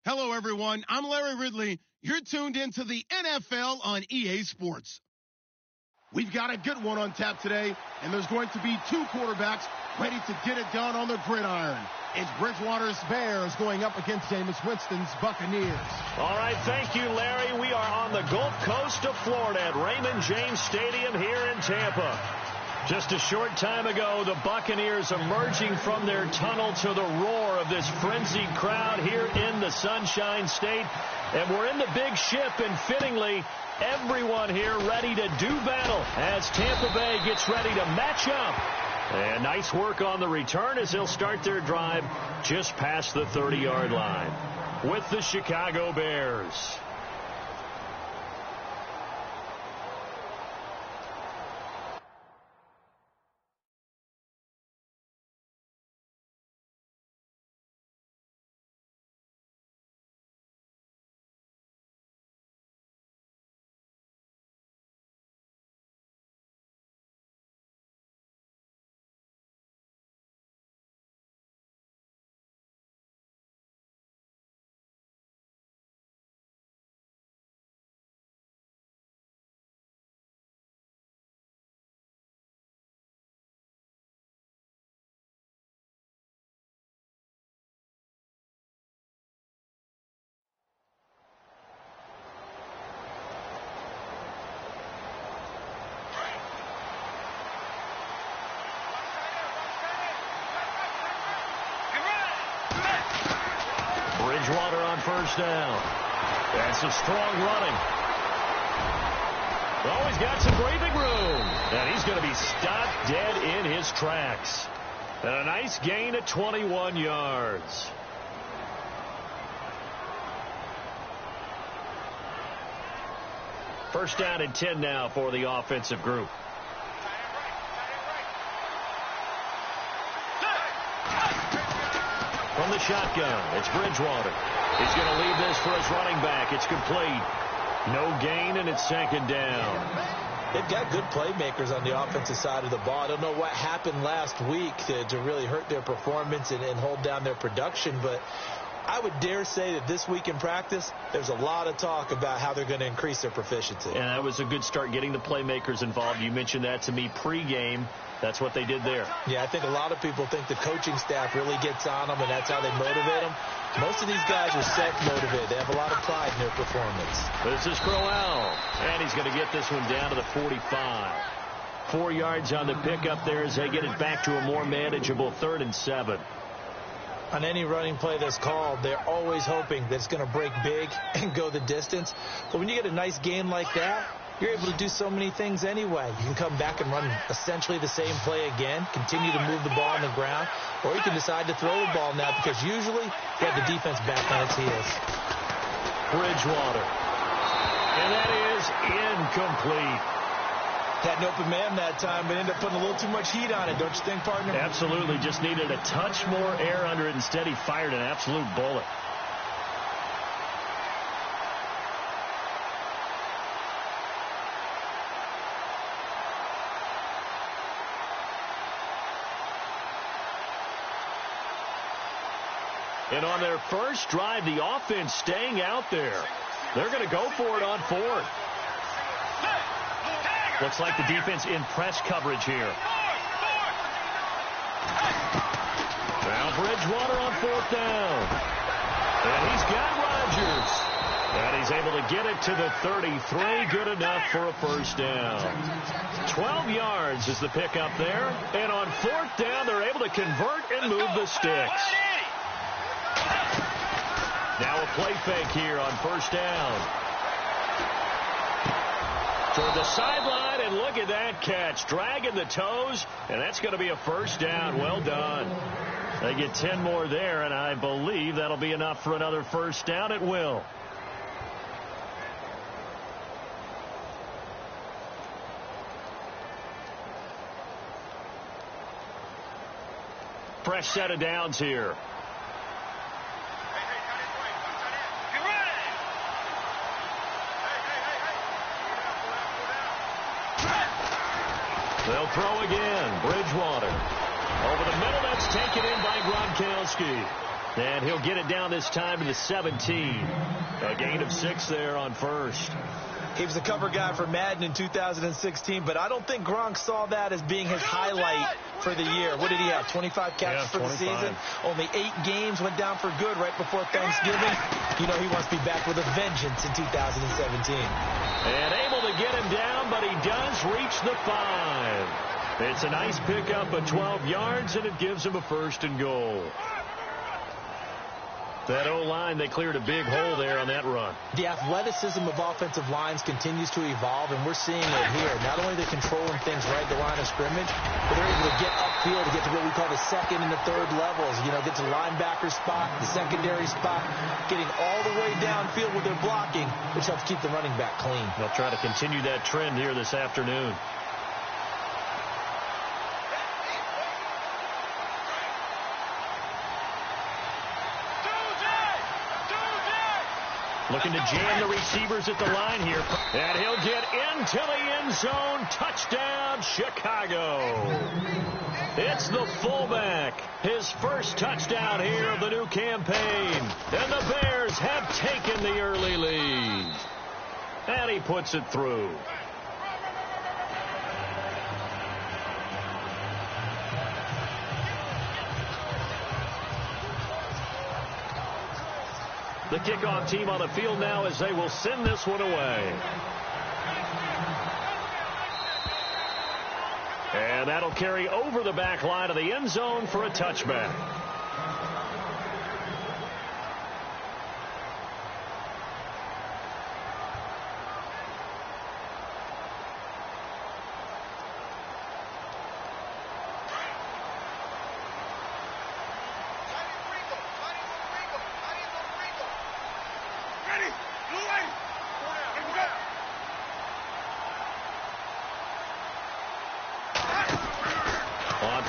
Hello, everyone. I'm Larry Ridley. You're tuned into the NFL on EA Sports. We've got a good one on tap today, and there's going to be two quarterbacks ready to get it done on the gridiron. It's Bridgewater's Bears going up against Jameis Winston's Buccaneers. All right, thank you, Larry. We are on the Gulf Coast of Florida at Raymond James Stadium here in Tampa. Just a short time ago, the Buccaneers emerging from their tunnel to the roar of this frenzied crowd here in the Sunshine State. And we're in the big ship, and fittingly, everyone here ready to do battle as Tampa Bay gets ready to match up. And nice work on the return as they'll start their drive just past the 30-yard line with the Chicago Bears. Bridgewater on first down. That's a strong running. Oh, he's got some breathing room. And he's going to be stopped dead in his tracks. And a nice gain of 21 yards. First down and 10 now for the offensive group. From the shotgun, it's Bridgewater. He's going to leave this for his running back. It's complete. No gain, and it's second down. They've got good playmakers on the offensive side of the ball. I don't know what happened last week to really hurt their performance and hold down their production, but I would dare say that this week in practice, there's a lot of talk about how they're going to increase their proficiency. And that was a good start getting the playmakers involved. You mentioned that to me pregame. That's what they did there. Yeah, I think a lot of people think the coaching staff really gets on them, and that's how they motivate them. Most of these guys are self-motivated. They have a lot of pride in their performance. This is Crowell, and he's going to get this one down to the 45. 4 yards on the pickup there as they get it back to a more manageable 3rd and 7. On any running play that's called, they're always hoping that it's going to break big and go the distance. But when you get a nice game like that, you're able to do so many things anyway. You can come back and run essentially the same play again, continue to move the ball on the ground, or you can decide to throw the ball now because usually you have the defense back on its heels. Bridgewater. And that is incomplete. Had an open man that time, but ended up putting a little too much heat on it, don't you think, partner? Absolutely. Just needed a touch more air under it. Instead, he fired an absolute bullet. And on their first drive, the offense staying out there. They're going to go for it on 4th. Looks like the defense in press coverage here. Now Bridgewater on 4th down. And he's got Rodgers. And he's able to get it to the 33. Good enough for a first down. 12 yards is the pickup there. And on 4th down, they're able to convert and move the sticks. Now a play fake here on first down. Toward the sideline, and look at that catch. Dragging the toes, and that's going to be a first down. Well done. They get 10 more there, and I believe that'll be enough for another first down. It will. Fresh set of downs here. They'll throw again. Bridgewater. Over the middle, that's taken in by Gronkowski. And he'll get it down this time to the 17. A gain of 6 there on first. He was a cover guy for Madden in 2016, but I don't think Gronk saw that as being his highlight for the year. What did he have, 25 catches for the season? Only 8 games, went down for good right before Thanksgiving. You know he wants to be back with a vengeance in 2017. And able to get him down, but he does reach the 5. It's a nice pickup of 12 yards, and it gives him a 1st and goal. That O-line, they cleared a big hole there on that run. The athleticism of offensive lines continues to evolve, and we're seeing it here. Not only are they controlling things right at the line of scrimmage, but they're able to get upfield to get to what we call the second and the third levels. You know, get to the linebacker spot, the secondary spot, getting all the way downfield with their blocking, which helps keep the running back clean. They'll try to continue that trend here this afternoon. Looking to jam the receivers at the line here. And he'll get into the end zone. Touchdown, Chicago. It's the fullback. His first touchdown here of the new campaign. And the Bears have taken the early lead. And he puts it through. The kickoff team on the field now as they will send this one away. And that'll carry over the back line of the end zone for a touchback.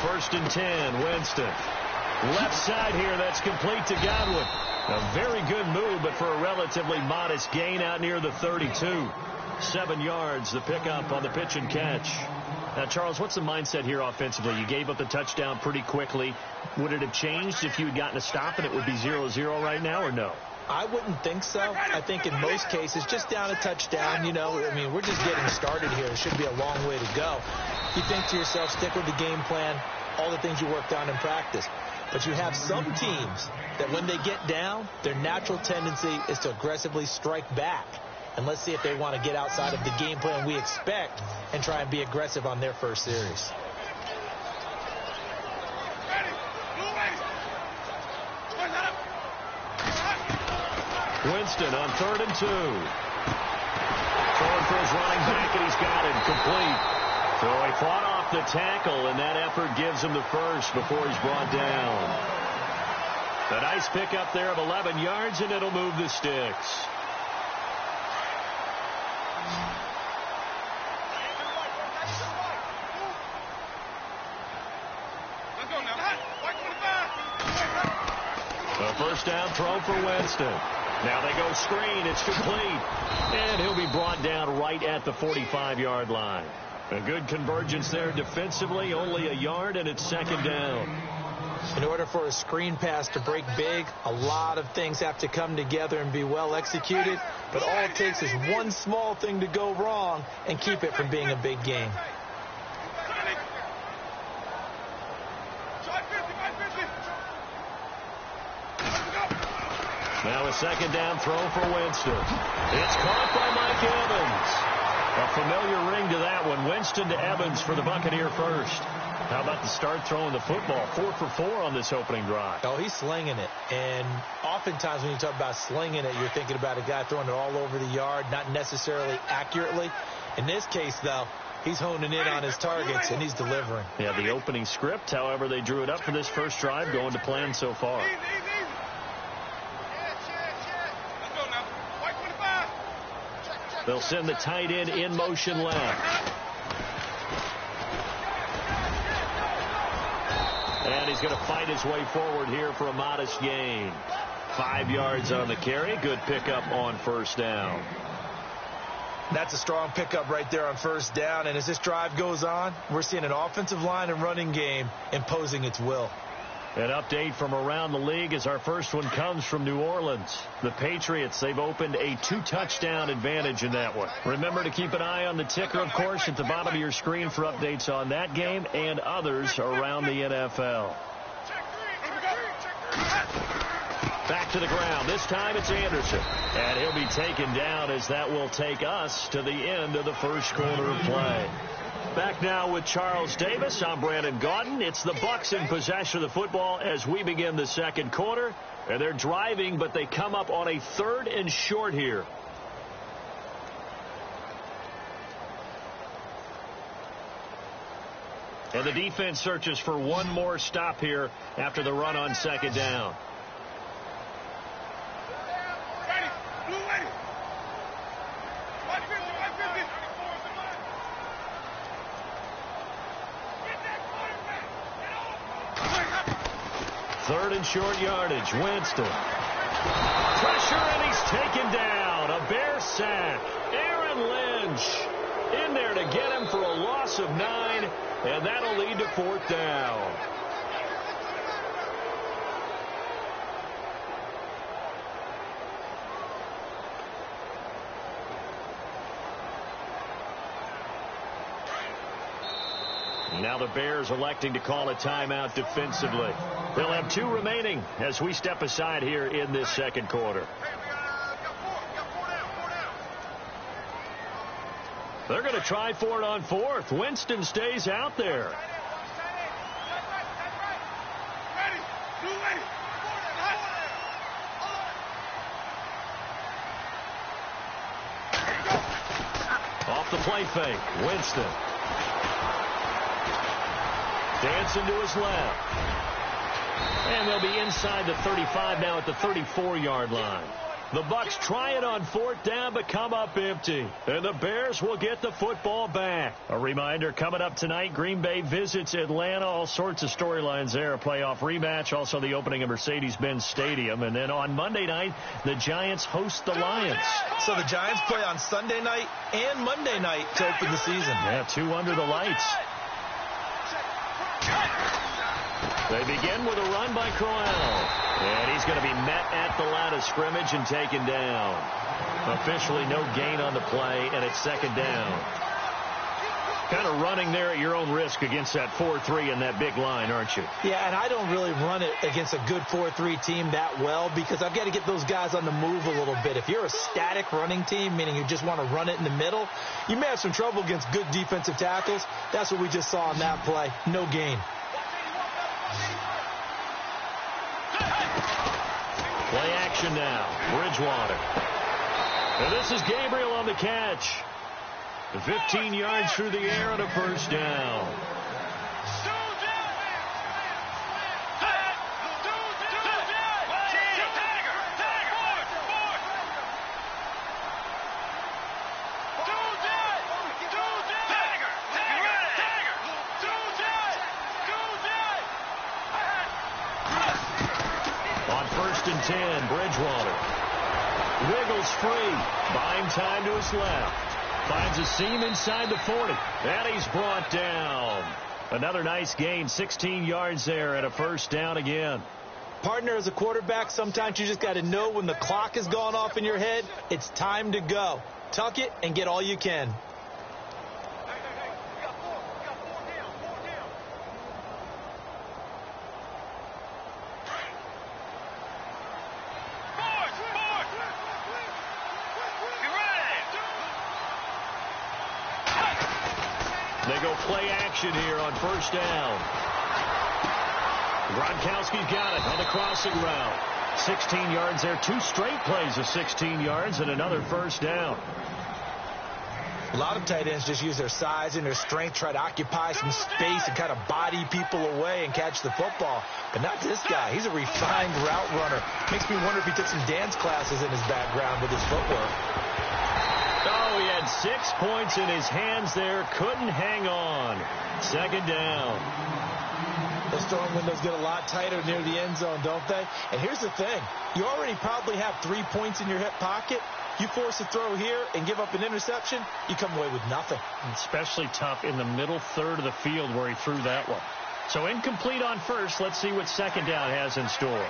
First and 10, Winston. Left side here, that's complete to Godwin. A very good move, but for a relatively modest gain out near the 32. 7 yards, the pickup on the pitch and catch. Now, Charles, what's the mindset here offensively? You gave up the touchdown pretty quickly. Would it have changed if you had gotten a stop and it would be 0-0 right now, or no? I wouldn't think so. I think in most cases, just down a touchdown, you know, I mean, we're just getting started here. It should be a long way to go. You think to yourself, stick with the game plan, all the things you worked on in practice. But you have some teams that when they get down, their natural tendency is to aggressively strike back. And let's see if they want to get outside of the game plan we expect and try and be aggressive on their first series. Winston on 3rd and 2. Throwing for his running back, and he's got it complete. So he fought off the tackle, and that effort gives him the first before he's brought down. A nice pickup there of 11 yards, and it'll move the sticks. A first down throw for Winston. Now they go screen. It's complete. And he'll be brought down right at the 45-yard line. A good convergence there defensively. Only a yard, and it's 2nd down. In order for a screen pass to break big, a lot of things have to come together and be well executed. But all it takes is one small thing to go wrong and keep it from being a big game. Now a 2nd down throw for Winston. It's caught by Mike Evans. A familiar ring to that one. Winston to Evans for the Buccaneer first. How about the start throwing the football? 4 for 4 on this opening drive. Oh, he's slinging it. And oftentimes when you talk about slinging it, you're thinking about a guy throwing it all over the yard, not necessarily accurately. In this case, though, he's honing in on his targets, and he's delivering. Yeah, the opening script, however, they drew it up for this first drive, going to plan so far. They'll send the tight end in motion left. And he's going to fight his way forward here for a modest gain. 5 yards on the carry. Good pickup on first down. That's a strong pickup right there on first down. And as this drive goes on, we're seeing an offensive line and running game imposing its will. An update from around the league as our first one comes from New Orleans. The Patriots, they've opened a 2-touchdown advantage in that one. Remember to keep an eye on the ticker, of course, at the bottom of your screen for updates on that game and others around the NFL. Back to the ground. This time it's Anderson. And he'll be taken down as that will take us to the end of the first quarter of play. Back now with Charles Davis. I'm Brandon Gaudin. It's the Bucs in possession of the football as we begin the second quarter. And they're driving, but they come up on a 3rd and short here. And the defense searches for one more stop here after the run on 2nd down. Third and short yardage. Winston. Pressure, and he's taken down. A Bear sack. Aaron Lynch in there to get him for a loss of 9, and that'll lead to 4th down. Now the Bears electing to call a timeout defensively. They'll have 2 remaining as we step aside here in this second quarter. They're going to try for it on 4th. Winston stays out there. Off the play fake. Winston. Dancing to his left. And they'll be inside the 35 now at the 34-yard line. The Bucs try it on 4th down, but come up empty. And the Bears will get the football back. A reminder, coming up tonight, Green Bay visits Atlanta. All sorts of storylines there. A playoff rematch, also the opening of Mercedes-Benz Stadium. And then on Monday night, the Giants host the Lions. So the Giants play on Sunday night and Monday night to open the season. Yeah, 2 under the lights. They begin with a run by Crowell. And he's going to be met at the line of scrimmage and taken down. Officially no gain on the play, and it's 2nd down. Kind of running there at your own risk against that 4-3 and that big line, aren't you? Yeah, and I don't really run it against a good 4-3 team that well because I've got to get those guys on the move a little bit. If you're a static running team, meaning you just want to run it in the middle, you may have some trouble against good defensive tackles. That's what we just saw on that play. No gain. Play action now. Bridgewater. And this is Gabriel on the catch. 15 yards through the air and a 1st down. On 1st and 10, Bridgewater. Wiggles free. Buying time to his left. Finds a seam inside the 40. And he's brought down. Another nice gain. 16 yards there and a 1st down again. Partner, as a quarterback, sometimes you just got to know when the clock has gone off in your head, it's time to go. Tuck it and get all you can. They go play action here on 1st down. Gronkowski's got it on the crossing route. 16 yards there. 2 straight plays of 16 yards and another 1st down. A lot of tight ends just use their size and their strength, try to occupy some space and kind of body people away and catch the football. But not this guy. He's a refined route runner. Makes me wonder if he took some dance classes in his background with his footwork. Oh, he had 6 points in his hands there. Couldn't hang on. 2nd down. Those throwing windows get a lot tighter near the end zone, don't they? And here's the thing. You already probably have 3 points in your hip pocket. You force a throw here and give up an interception, you come away with nothing. Especially tough in the middle third of the field where he threw that one. So incomplete on first. Let's see what second down has in store.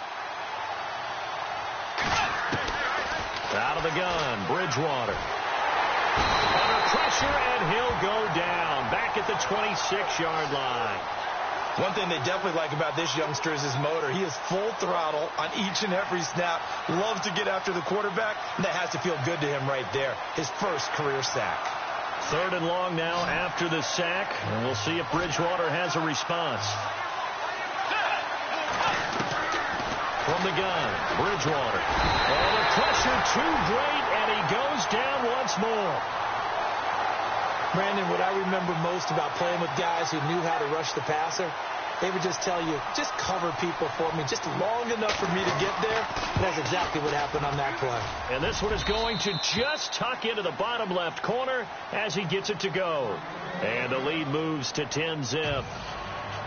Out of the gun, Bridgewater. Under pressure, and he'll go down. Back at the 26-yard line. One thing they definitely like about this youngster is his motor. He is full throttle on each and every snap. Loves to get after the quarterback, and that has to feel good to him right there. His first career sack. 3rd and long now after the sack, and we'll see if Bridgewater has a response. From the gun, Bridgewater. Oh, the pressure too great, and he goes down once more. Brandon, what I remember most about playing with guys who knew how to rush the passer, they would just tell you, just cover people for me, just long enough for me to get there. And that's exactly what happened on that play. And this one is going to just tuck into the bottom left corner as he gets it to go. And the lead moves to 10-zip.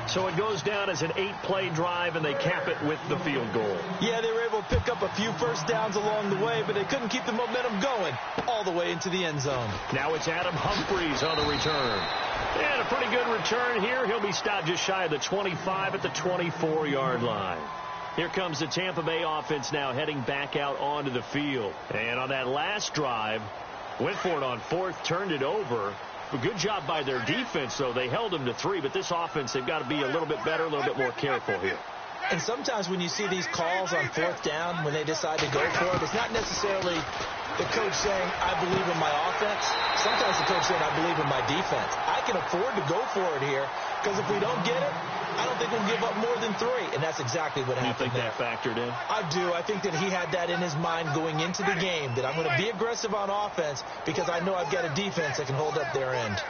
So it goes down as an 8-play drive, and they cap it with the field goal. Yeah, they were able to pick up a few first downs along the way, but they couldn't keep the momentum going all the way into the end zone. Now it's Adam Humphries on the return. And a pretty good return here. He'll be stopped just shy of the 25 at the 24-yard line. Here comes the Tampa Bay offense now heading back out onto the field. And on that last drive, went for it on 4th, turned it over. A good job by their defense, though. They held them to 3, but this offense, they've got to be a little bit better, a little bit more careful here. And sometimes when you see these calls on 4th down, when they decide to go for it, it's not necessarily the coach saying, I believe in my offense. Sometimes the coach saying, I believe in my defense. I can afford to go for it here, because if we don't get it, I don't think we'll give up more than 3. And that's exactly what happened there. You think that factored in? I do. I think that he had that in his mind going into the game, that I'm going to be aggressive on offense because I know I've got a defense that can hold up their end.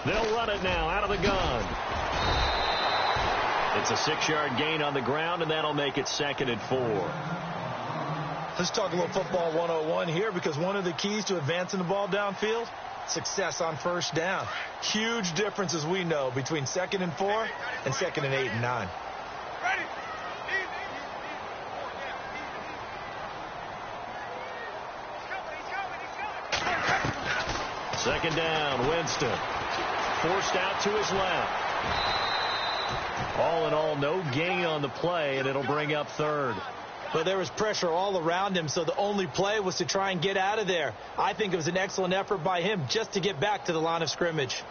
They'll run it now out of the gun. It's a 6-yard gain on the ground, and that'll make it 2nd and 4. Let's talk a little football 101 here, because one of the keys to advancing the ball downfield, success on first down. Huge difference, as we know, between 2nd and 4 and 2nd and 8 and 9. Second down, Winston. Forced out to his left. All in all, no gain on the play, and it'll bring up 3rd. But there was pressure all around him, so the only play was to try and get out of there. I think it was an excellent effort by him just to get back to the line of scrimmage.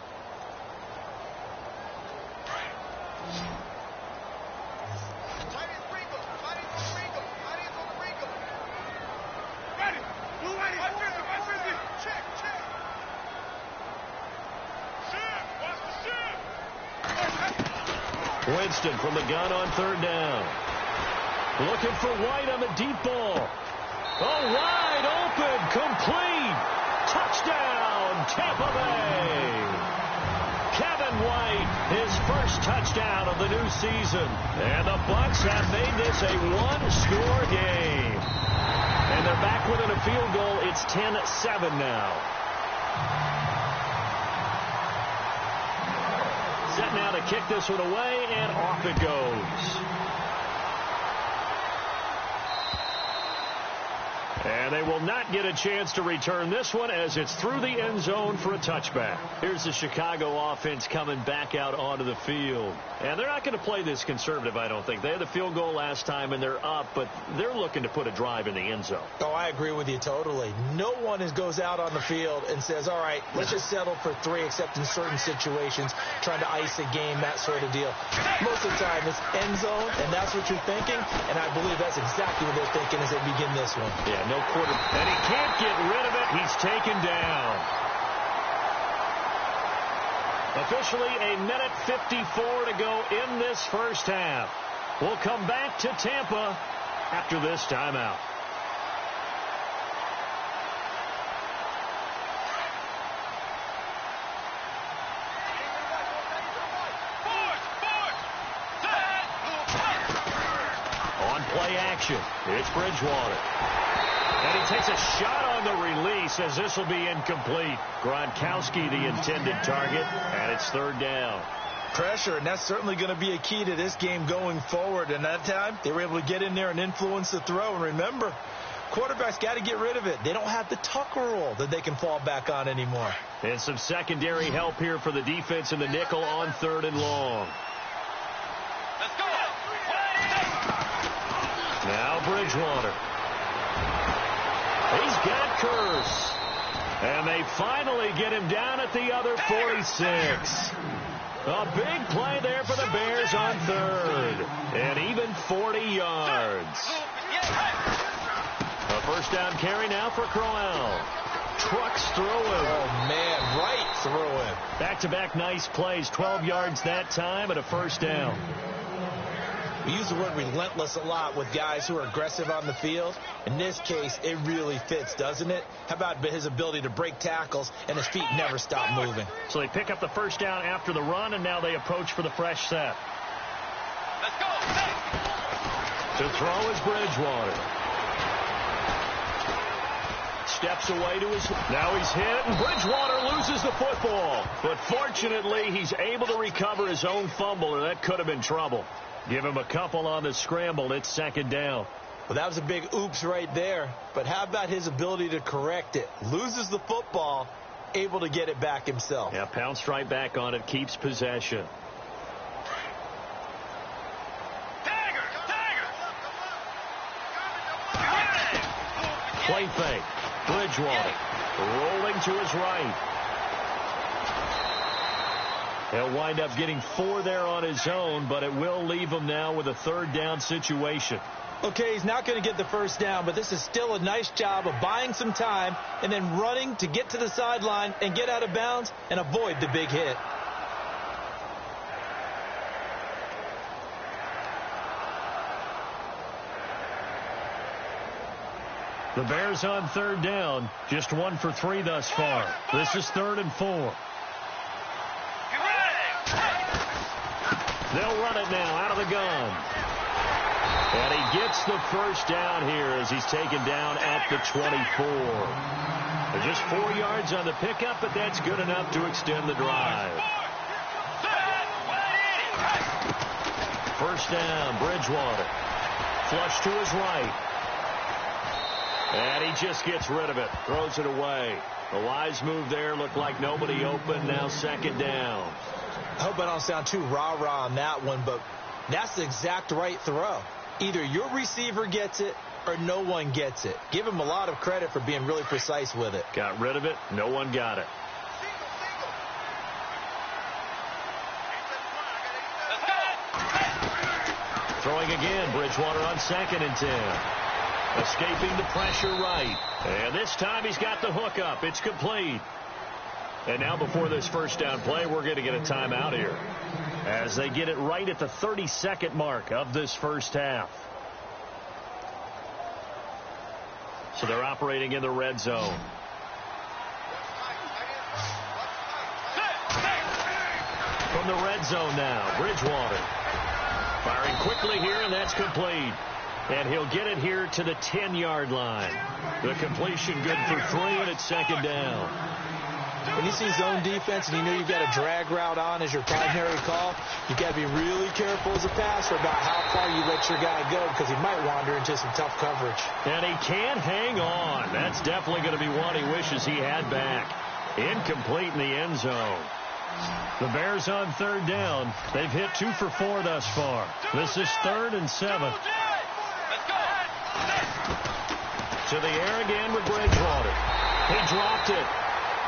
Winston from the gun on 3rd down. Looking for White on the deep ball. Oh, wide open, complete. Touchdown, Tampa Bay. Kevin White, his first touchdown of the new season. And the Bucs have made this a one-score game. And they're back within a field goal. It's 10-7 now. Set now to kick this one away, and off it goes. And they will not get a chance to return this one as it's through the end zone for a touchback. Here's the Chicago offense coming back out onto the field. And they're not going to play this conservative, I don't think. They had the field goal last time, and they're up, but they're looking to put a drive in the end zone. Oh, I agree with you totally. No one goes out on the field and says, all right, let's just settle for 3, except in certain situations, trying to ice a game, that sort of deal. Most of the time, it's end zone, and that's what you're thinking, and I believe that's exactly what they're thinking as they begin this one. Yeah, no quarter, and he can't get rid of it. He's taken down. Officially a minute 54 to go in this first half. We'll come back to Tampa after this timeout. On play action, it's Bridgewater. And he takes a shot on the release as this will be incomplete. Gronkowski, the intended target, and it's 3rd down. Pressure, and that's certainly going to be a key to this game going forward. And that time, they were able to get in there and influence the throw. And remember, Quarterback's got to get rid of it. They don't have the Tucker rule that they can fall back on anymore. And some secondary help here for the defense in the nickel on 3rd and long. Let's go. Now Bridgewater. He's got Curse. And they finally get him down at the other 46. A big play there for the Bears on 3rd. And even 40 yards. A first down carry now for Crowell. Trucks through him. Oh, man, right through him. Back-to-back nice plays. 12 yards that time and a first down. We use the word relentless a lot with guys who are aggressive on the field. In this case, it really fits, doesn't it? How about his ability to break tackles and his feet never stop moving? So they pick up the first down after the run, and now they approach for the fresh set. Let's go. To throw is Bridgewater. Steps away to his... Now he's hit, and Bridgewater loses the football. But fortunately, he's able to recover his own fumble, or that could have been trouble. Give him a couple on the scramble. It's 2nd down. Well, that was a big oops right there. But how about his ability to correct it? Loses the football, able to get it back himself. Yeah, pounced right back on it, keeps possession. Play fake. Bridgewater rolling to his right. He'll wind up getting 4 there on his own, but it will leave him now with a 3rd down situation. Okay, he's not going to get the first down, but this is still a nice job of buying some time and then running to get to the sideline and get out of bounds and avoid the big hit. The Bears on 3rd down, just 1 for 3 thus far. This is 3rd and 4. They'll run it now out of the gun. And he gets the first down here as he's taken down at the 24. Just 4 yards on the pickup, but that's good enough to extend the drive. First down, Bridgewater. Flush to his right. And he just gets rid of it. Throws it away. A wise move there. Looked like nobody open. Now 2nd down. I hope I don't sound too rah-rah on that one, but that's the exact right throw. Either your receiver gets it or no one gets it. Give him a lot of credit for being really precise with it. Got rid of it. No one got it. Throwing again. Bridgewater on 2nd and 10. Escaping the pressure right. And this time he's got the hook up. It's complete. And now before this first down play, we're going to get a timeout here as they get it right at the 32nd mark of this first half. So they're operating in the red zone. From the red zone now, Bridgewater. Firing quickly here, and that's complete. And he'll get it here to the 10-yard line. The completion good for 3, and it's 2nd down. When you see zone defense and you know you've got a drag route on as your primary call, you've got to be really careful as a passer about how far you let your guy go because he might wander into some tough coverage. And he can't hang on. That's definitely going to be one he wishes he had back. Incomplete in the end zone. The Bears on 3rd down. They've hit 2 for 4 thus far. This is 3rd and 7. To the air again with Bridgewater. He dropped it.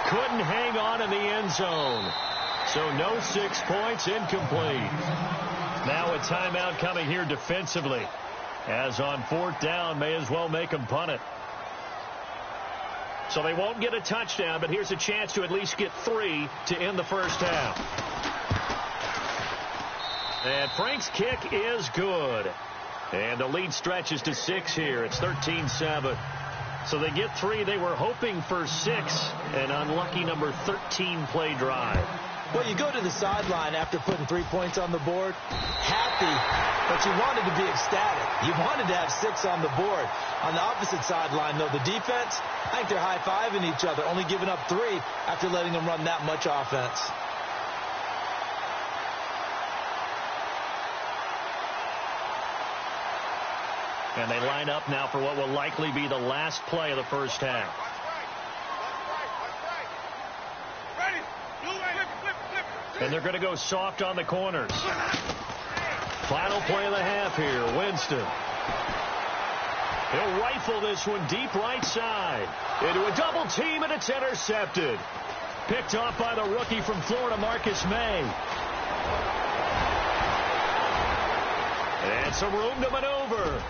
Couldn't hang on in the end zone. So no 6 points, incomplete. Now a timeout coming here defensively. As on 4th down, may as well make them punt it. So they won't get a touchdown, but here's a chance to at least get 3 to end the first half. And Frank's kick is good. And the lead stretches to 6 here. It's 13-7. So they get 3. They were hoping for 6. An unlucky number 13 play drive. Well, you go to the sideline after putting 3 points on the board, happy, but you wanted to be ecstatic. You wanted to have 6 on the board. On the opposite sideline, though, the defense, I think they're high-fiving each other, only giving up 3 after letting them run that much offense. And they line up now for what will likely be the last play of the first half. And they're going to go soft on the corners. Final play of the half here, Winston. He'll rifle this one deep right side. Into a double team, and it's intercepted. Picked off by the rookie from Florida, Marcus May. And some room to maneuver.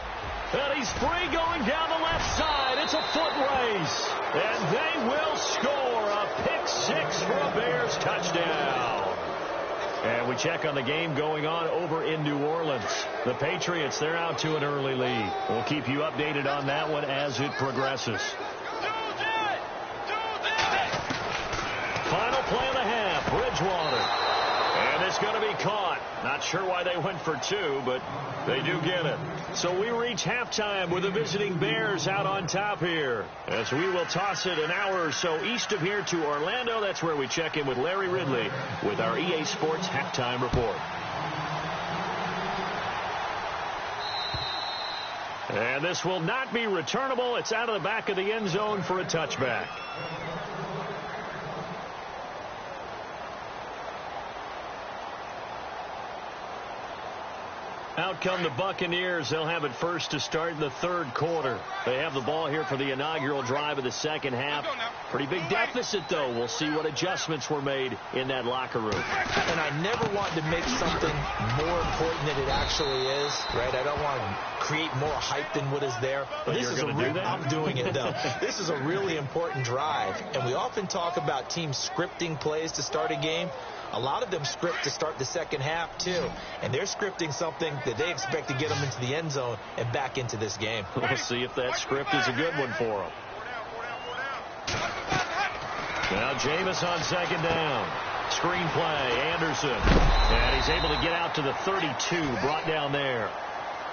And he's free going down the left side. It's a foot race. And they will score a pick six for a Bears touchdown. And we check on the game going on over in New Orleans. The Patriots, they're out to an early lead. We'll keep you updated on that one as it progresses. Final play of the half, Bridgewater. And it's going to be caught. Not sure why they went for two, but they do get it. So we reach halftime with the visiting Bears out on top here. As we will toss it an hour or so east of here to Orlando. That's where we check in with Larry Ridley with our EA Sports Halftime Report. And this will not be returnable. It's out of the back of the end zone for a touchback. Out come the Buccaneers. They'll have it first to start in the third quarter. They have the ball here for the inaugural drive of the second half. Pretty big deficit, though. We'll see what adjustments were made in that locker room. And I never want to make something more important than it actually is, right? I don't want to create more hype than what is there. But this is I'm doing it, though. This is a really important drive. And we often talk about teams scripting plays to start a game. A lot of them script to start the second half, too. And they're scripting something that they expect to get them into the end zone and back into this game. We'll see if that script is a good one for them. Now Jameis on second down. Screen play, Anderson. And he's able to get out to the 32, brought down there.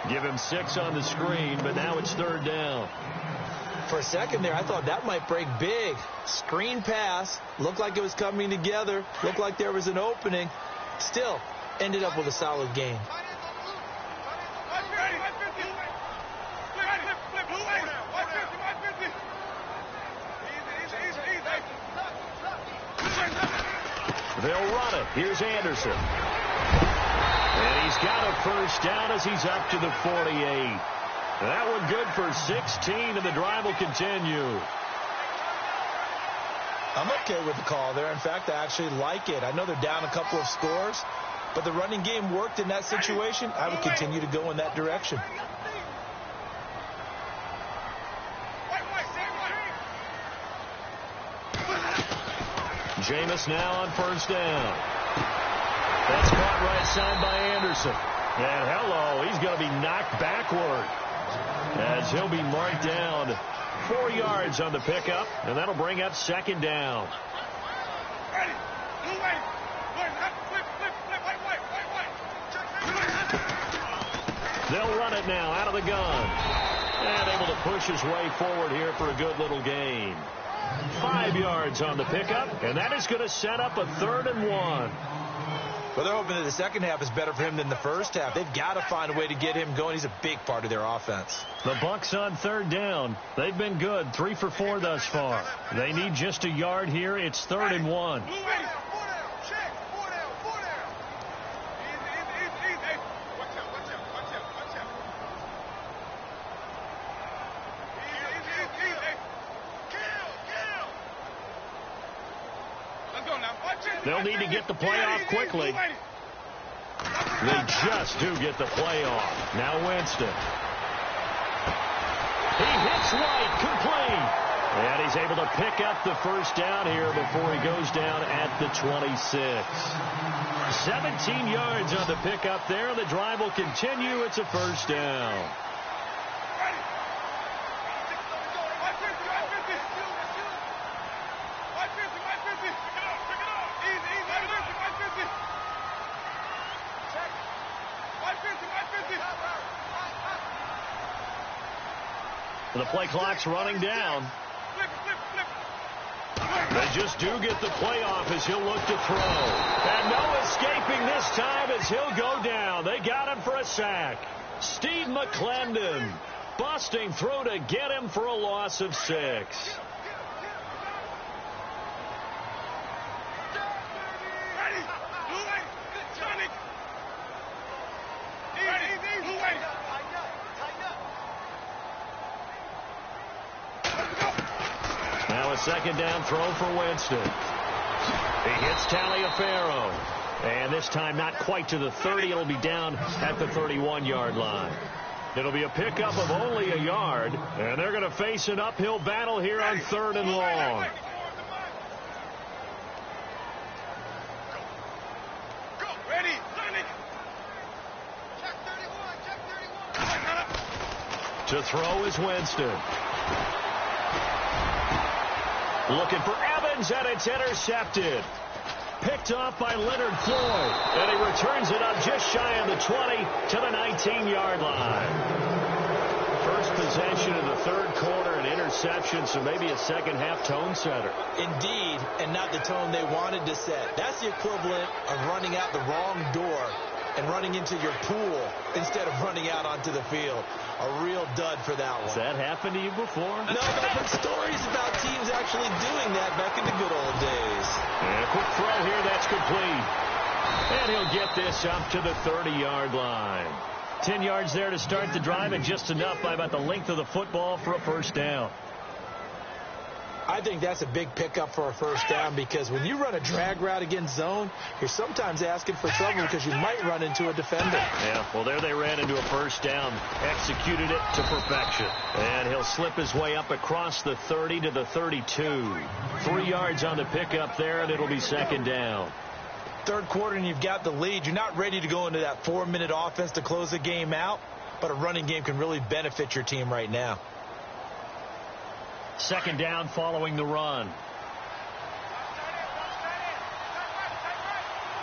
Give him 6 on the screen, but now it's third down. For a second there, I thought that might break big. Screen pass. Looked like it was coming together. Looked like there was an opening. Still, ended up with a solid game. They'll run it. Here's Anderson. And he's got a first down as he's up to the 48. That one good for 16, and the drive will continue. I'm okay with the call there. In fact, I actually like it. I know they're down a couple of scores, but the running game worked in that situation. I would continue to go in that direction. Jameis now on first down. That's caught right side by Anderson. And hello, he's going to be knocked backward as he'll be marked down 4 yards on the pickup, and that'll bring up second down. They'll run it now out of the gun. And able to push his way forward here for a good little gain. 5 yards on the pickup, and that is going to set up a 3rd and 1. Well, they're hoping that the second half is better for him than the first half. They've got to find a way to get him going. He's a big part of their offense. The Bucs on third down. They've been good, 3 for 4 thus far. They need just a yard here. It's 3rd and 1. They'll need to get the play off quickly. They just do get the play off. Now Winston. He hits right, complete. And he's able to pick up the first down here before he goes down at the 26. 17 yards on the pickup there. The drive will continue. It's a first down. The play clock's running down. They just do get the play off as he'll look to throw. And no escaping this time as he'll go down. They got him for a sack. Steve McClendon. Busting through to get him for a loss of 6. Now a second down throw for Winston. He hits Taliaferro. And this time not quite to the 30. It'll be down at the 31-yard line. It'll be a pickup of only a yard. And they're going to face an uphill battle here on 3rd and long. To throw is Winston. Looking for Evans, and it's intercepted. Picked off by Leonard Floyd. And he returns it up just shy of the 20 to the 19-yard line. First possession of the 3rd quarter, an interception, so maybe a second-half tone setter. Indeed, and not the tone they wanted to set. That's the equivalent of running out the wrong door and running into your pool instead of running out onto the field. A real dud for that one. Has that happened to you before? No, but I've heard stories about teams actually doing that back in the good old days. And a quick throw here, that's complete. And he'll get this up to the 30-yard line. 10 yards there to start the drive, and just enough by about the length of the football for a first down. I think that's a big pickup for a first down, because when you run a drag route against zone, you're sometimes asking for trouble because you might run into a defender. Yeah, well, there they ran into a first down, executed it to perfection. And he'll slip his way up across the 30 to the 32. 3 yards on the pickup there, and it'll be second down. 3rd quarter, and you've got the lead. You're not ready to go into that 4-minute offense to close the game out, but a running game can really benefit your team right now. Second down following the run.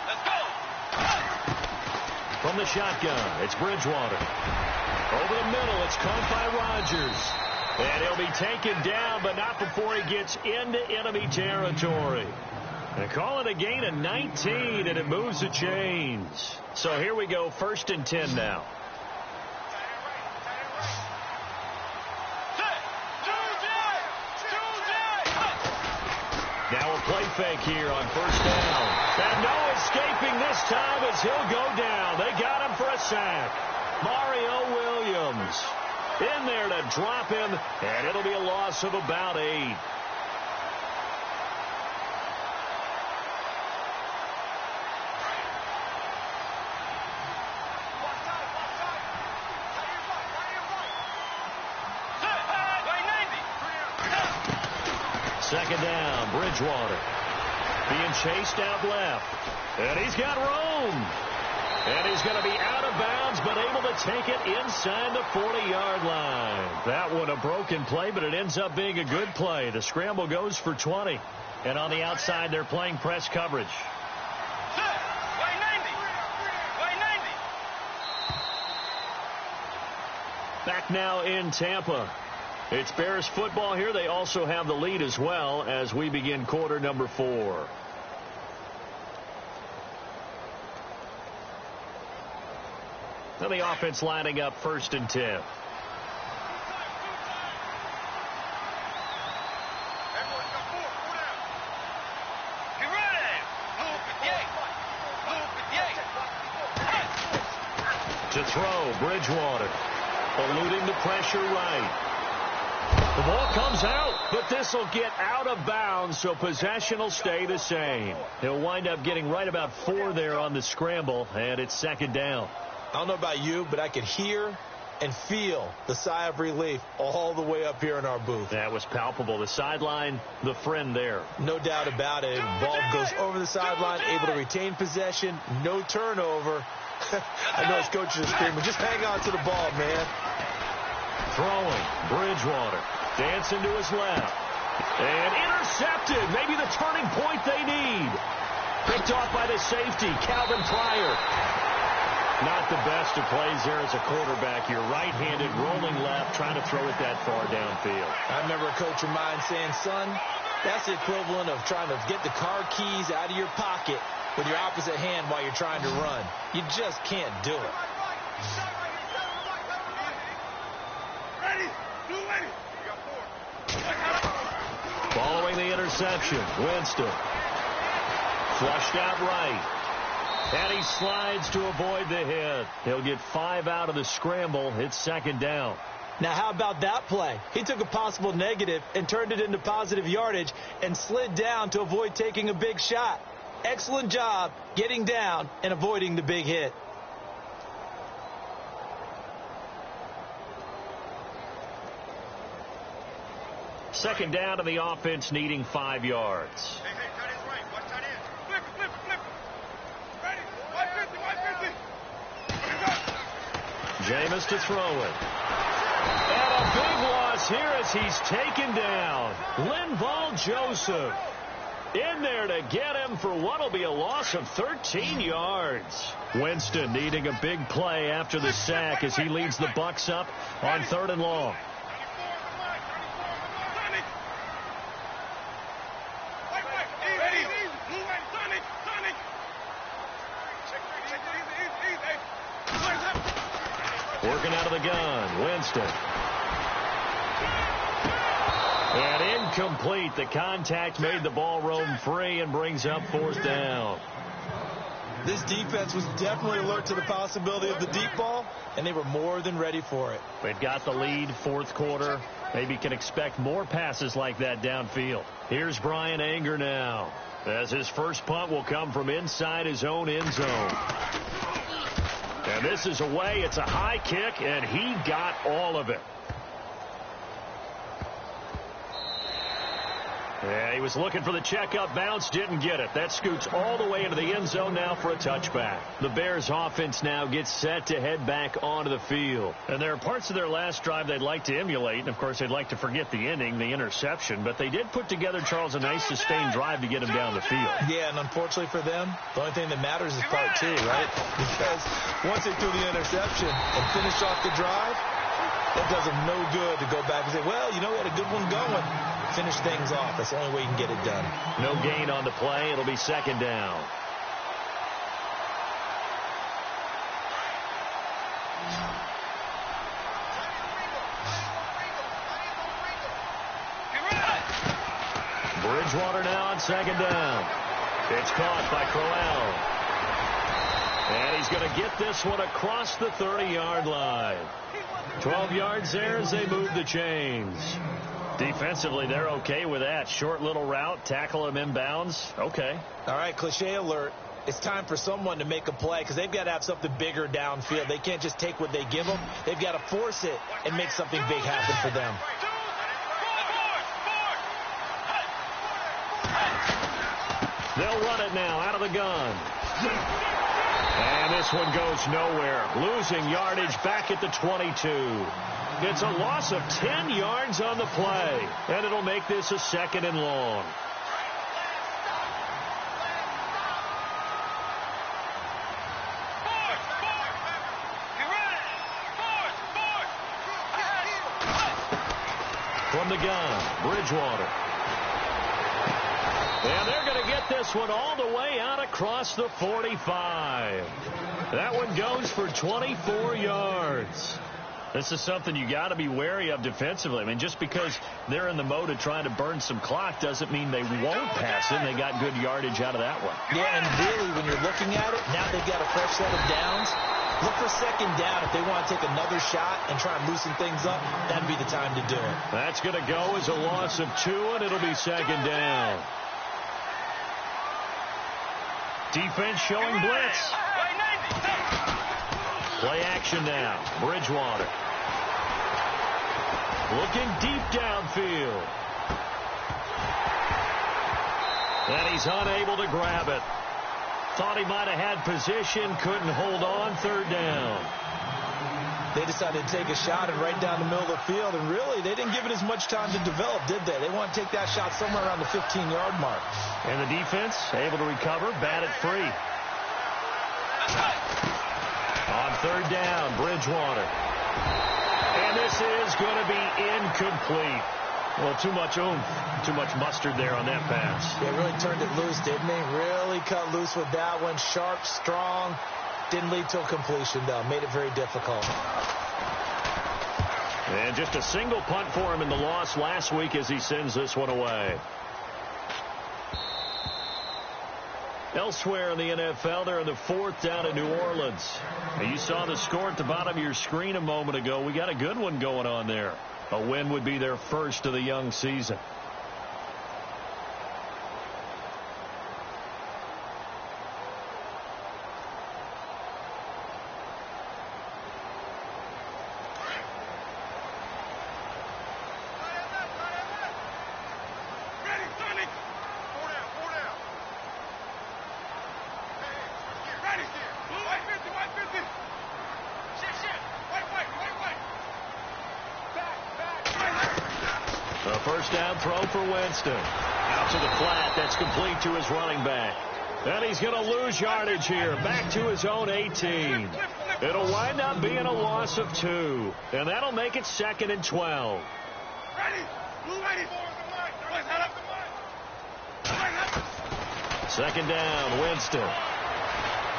Let's go. From the shotgun, it's Bridgewater. Over the middle, it's caught by Rodgers. And he'll be taken down, but not before he gets into enemy territory. They call it a gain of 19, and it moves the chains. So here we go, 1st and 10 now. Now a play fake here on first down. And no escaping this time as he'll go down. They got him for a sack. Mario Williams in there to drop him, and it'll be a loss of about 8. Second down, Bridgewater. Being chased out left. And he's got room. And he's going to be out of bounds, but able to take it inside the 40-yard line. That one a broken play, but it ends up being a good play. The scramble goes for 20. And on the outside, they're playing press coverage. Back now in Tampa. It's Bears football here. They also have the lead as well as we begin quarter number 4. Now the offense lining up 1st and 10. To throw, Bridgewater. Eluding the pressure right. The ball comes out, but this will get out of bounds, so possession will stay the same. He'll wind up getting right about 4 there on the scramble, and it's second down. I don't know about you, but I could hear and feel the sigh of relief all the way up here in our booth. That was palpable. The sideline, the friend there. No doubt about it. Ball goes over the sideline, able to retain possession, no turnover. I know his coach is screaming, just hang on to the ball, man. Throwing, Bridgewater, dancing to his left. And intercepted, maybe the turning point they need. Picked off by the safety, Calvin Pryor. Not the best of plays there as a quarterback. You're right-handed, rolling left, trying to throw it that far downfield. I remember a coach of mine saying, son, that's the equivalent of trying to get the car keys out of your pocket with your opposite hand while you're trying to run. You just can't do it. reception. Winston. Flushed out right. And he slides to avoid the hit. He'll get 5 out of the scramble. It's second down. Now, how about that play? He took a possible negative and turned it into positive yardage and slid down to avoid taking a big shot. Excellent job getting down and avoiding the big hit. Second down to the offense, needing 5 yards. Hey, tight end's right. Watch tight end. Flip it. Ready. 150. Jameis to throw it. And a big loss here as he's taken down. Linval Joseph in there to get him for what will be a loss of 13 yards. Winston needing a big play after the sack as he leads the Bucs up on 3rd and long. Working out of the gun, Winston. And incomplete. The contact made the ball roam free and brings up 4th down. This defense was definitely alert to the possibility of the deep ball, and they were more than ready for it. They've got the lead, 4th quarter. Maybe can expect more passes like that downfield. Here's Brian Anger now, as his first punt will come from inside his own end zone. And this is away. It's a high kick, and he got all of it. Yeah, he was looking for the checkup bounce, didn't get it. That scoots all the way into the end zone now for a touchback. The Bears offense now gets set to head back onto the field. And there are parts of their last drive they'd like to emulate. And, of course, they'd like to forget the ending, the interception. But they did put together, Charles, a nice sustained drive to get him down the field. Yeah, and unfortunately for them, the only thing that matters is part 2, right? Because once they threw the interception and finished off the drive, it does them no good to go back and say, well, you know, we had a good one going. Finish things off. That's the only way you can get it done. No gain on the play. It'll be second down. Bridgewater now on second down. It's caught by Crowell. And he's going to get this one across the 30-yard line. 12 yards there as they move the chains. Defensively, they're okay with that. Short little route, tackle him inbounds. Okay. All right, cliche alert. It's time for someone to make a play because they've got to have something bigger downfield. They can't just take what they give them. They've got to force it and make something big happen for them. They'll run it now out of the gun. And this one goes nowhere. Losing yardage back at the 22. It's a loss of 10 yards on the play. And it'll make this a 2nd and long. From the gun, Bridgewater. And they're going to get this one all the way out across the 45. That one goes for 24 yards. This is something you got to be wary of defensively. I mean, just because they're in the mode of trying to burn some clock doesn't mean they won't pass it. They got good yardage out of that one. Yeah, and really, when you're looking at it, now they've got a fresh set of downs. Look for second down. If they want to take another shot and try and loosen things up, that'd be the time to do it. That's going to go as a loss of 2, and it'll be second down. Defense showing blitz. Play action now. Bridgewater. Looking deep downfield. And he's unable to grab it. Thought he might have had position. Couldn't hold on. 3rd down. They decided to take a shot and right down the middle of the field. And really, they didn't give it as much time to develop, did they? They want to take that shot somewhere around the 15-yard mark. And the defense able to recover. Bat it free. On 3rd down, Bridgewater. And this is going to be incomplete. Well, too much oomph, too much mustard there on that pass. Yeah, really turned it loose, didn't he? Really cut loose with that one. Sharp, strong. Didn't lead to a completion, though. Made it very difficult. And just a single punt for him in the loss last week as he sends this one away. Elsewhere in the NFL, they're in the 4th down in New Orleans. Now, you saw the score at the bottom of your screen a moment ago. We got a good one going on there. A win would be their first of the young season. A first down throw for Winston. Out to the flat. That's complete to his running back. And he's going to lose yardage here. Back to his own 18. It'll wind up being a loss of 2. And that'll make it 2nd and 12. Second down, Winston.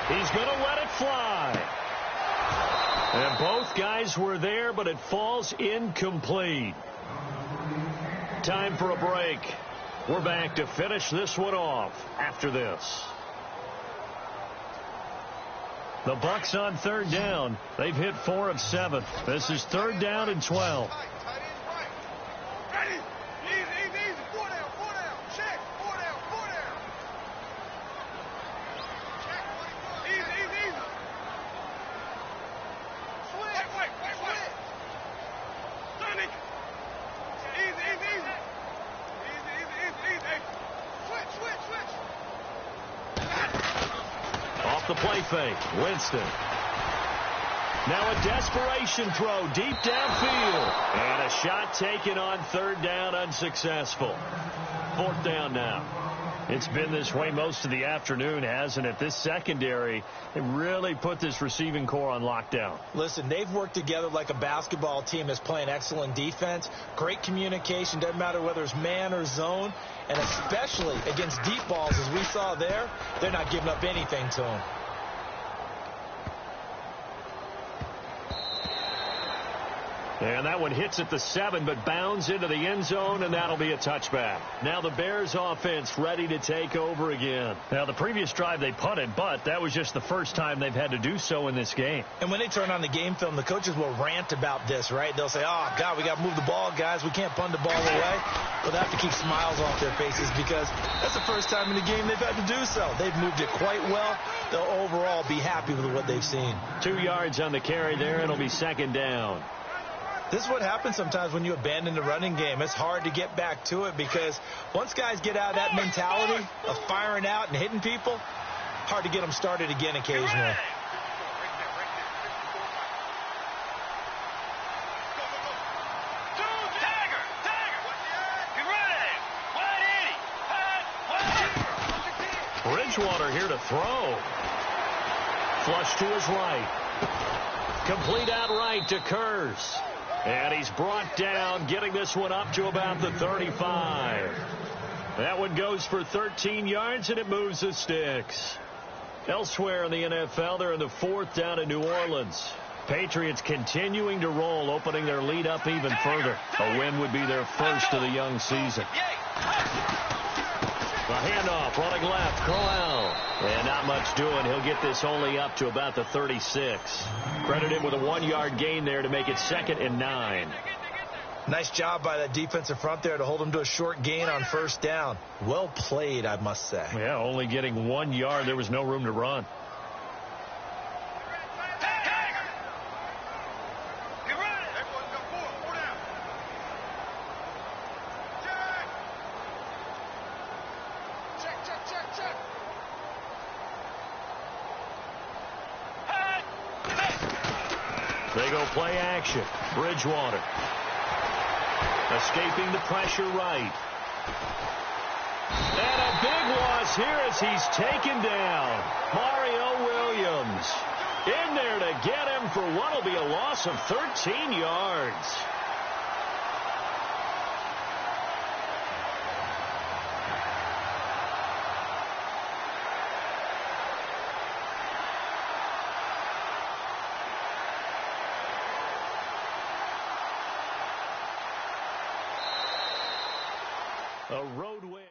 He's going to let it fly. And both guys were there, but it falls incomplete. Time for a break. We're back to finish this one off after this. The Bucs on 3rd down. They've hit 4 of 7. This is 3rd down and 12. The play fake. Winston. Now a desperation throw deep downfield. And a shot taken on 3rd down, unsuccessful. 4th down now. It's been this way most of the afternoon, hasn't it? This secondary, it really put this receiving core on lockdown. Listen, they've worked together like a basketball team that's playing excellent defense. Great communication. Doesn't matter whether it's man or zone. And especially against deep balls, as we saw there, they're not giving up anything to them. And that one hits at the 7, but bounds into the end zone, and that'll be a touchback. Now the Bears offense ready to take over again. Now the previous drive they punted, but that was just the first time they've had to do so in this game. And when they turn on the game film, the coaches will rant about this, right? They'll say, oh, God, we got to move the ball, guys. We can't punt the ball away. But they have to keep smiles off their faces because that's the first time in the game they've had to do so. They've moved it quite well. They'll overall be happy with what they've seen. 2 yards on the carry there. It'll be 2nd down. This is what happens sometimes when you abandon the running game. It's hard to get back to it because once guys get out of that mentality of firing out and hitting people, hard to get them started again occasionally. Bridgewater here to throw. Flush to his right. Complete out right to Kurz. And he's brought down, getting this one up to about the 35. That one goes for 13 yards, and it moves the sticks. Elsewhere in the NFL, they're in the 4th down in New Orleans. Patriots continuing to roll, opening their lead up even further. A win would be their first of the young season. The handoff, running left, Crowell. And not much doing. He'll get this only up to about the 36. Credit him with a 1-yard gain there to make it 2nd and 9. Nice job by that defensive front there to hold him to a short gain on 1st down. Well played, I must say. Yeah, only getting 1 yard. There was no room to run. They go play action. Bridgewater. Escaping the pressure right. And a big loss here as he's taken down. Mario Williams in there to get him for what will be a loss of 13 yards. A road win.